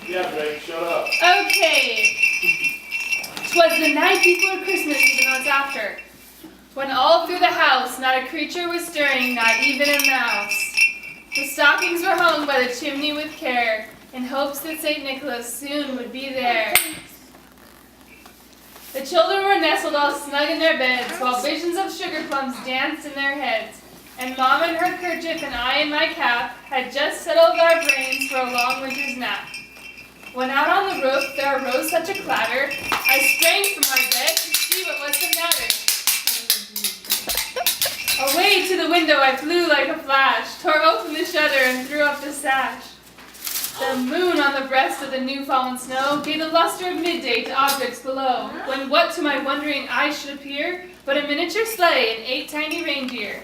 Yeah, Drake, shut up. Okay. 'Twas the night before Christmas, even though it's after, when all through the house not a creature was stirring, not even a mouse. The stockings were hung by the chimney with care, in hopes that St. Nicholas soon would be there. The children were nestled all snug in their beds, while visions of sugar plums danced in their heads. And Mom in her kerchief and I in my cap had just settled our brains for a long winter's nap. When out on the roof there arose such a clatter, I sprang from my bed to see what was the matter. Away to the window I flew like a flash, tore open the shutter and threw up the sash. The moon on the breast of the new-fallen snow gave the luster of midday to objects below, when what to my wondering eyes should appear but a miniature sleigh and 8 tiny reindeer.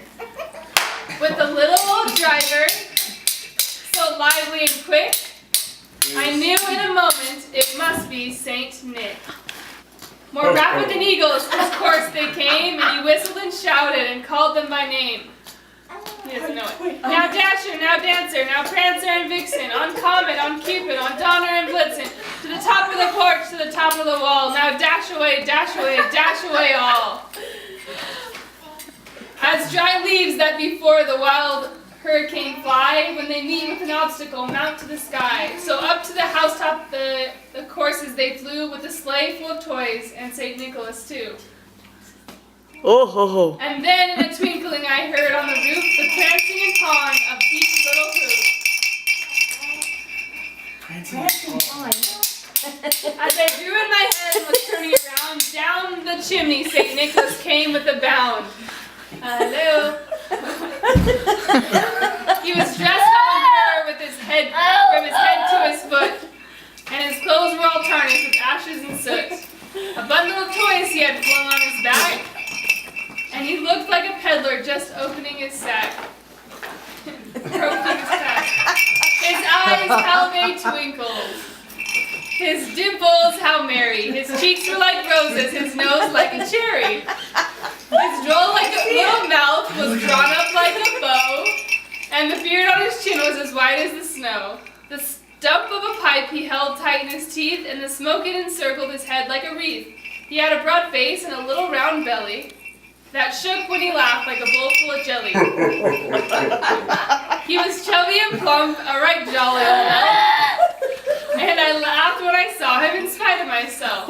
With the little old driver, so lively and quick, I knew in a moment it must be Saint Nick. More rapid than eagles, his course they came, and he whistled and shouted and called them by name. He doesn't know it. Now Dasher, now Dancer, now Prancer and Vixen, on Comet, on Cupid, on Donner and Blitzen, to the top of the porch, to the top of the wall. Now dash away all. As dry leaves that before the wild hurricane fly, when they meet with an obstacle, mount to the sky. So up to the housetop the courses they flew, with a sleigh full of toys, and St. Nicholas too. Oh ho ho. And then in a twinkling I heard on the roof the prancing and pawing of each little hoof. As I drew in my head and was turning around, down the chimney St. Nicholas came with a bound. Hello. He was dressed all in fur with his head, from his head to his foot, and his clothes were all tarnished with ashes and soot. A bundle of toys he had flung on his back, and he looked like a peddler just opening his sack. His eyes, how they twinkled. His dimples, how merry. His cheeks were like roses, his nose like a cherry. His droll like a little mouth was drawn up like a bow, and the beard on his chin was as white as the snow. The stump of a pipe he held tight in his teeth, and the smoke it encircled his head like a wreath. He had a broad face and a little round belly that shook when he laughed like a bowl full of jelly. He was chubby and plump, a right jolly old elf, and I laughed when I saw him in spite of myself.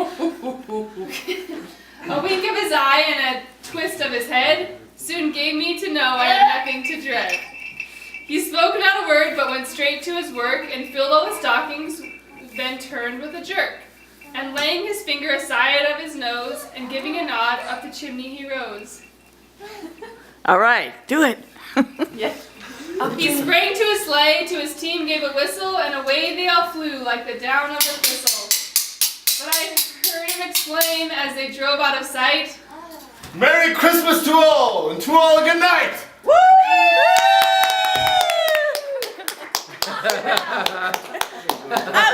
A wink of his eye and a twist of his head soon gave me to know I had nothing to dread. He spoke not a word, but went straight to his work and filled all the stockings, then turned with a jerk. And laying his finger aside of his nose and giving a nod, up the chimney he rose. All right, do it. Yes. He sprang to his sleigh, to his team gave a whistle, and away they all flew like the down of a thistle. But I heard him exclaim as they drove out of sight, Merry Christmas to all, and to all a good night! Woo!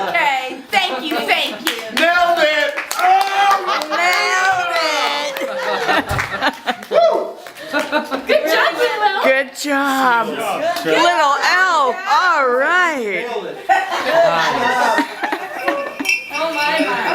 Okay, thank you. Nailed it! Oh! Good job, Willow! Good job. Little elf. All right. Nailed it. Oh my.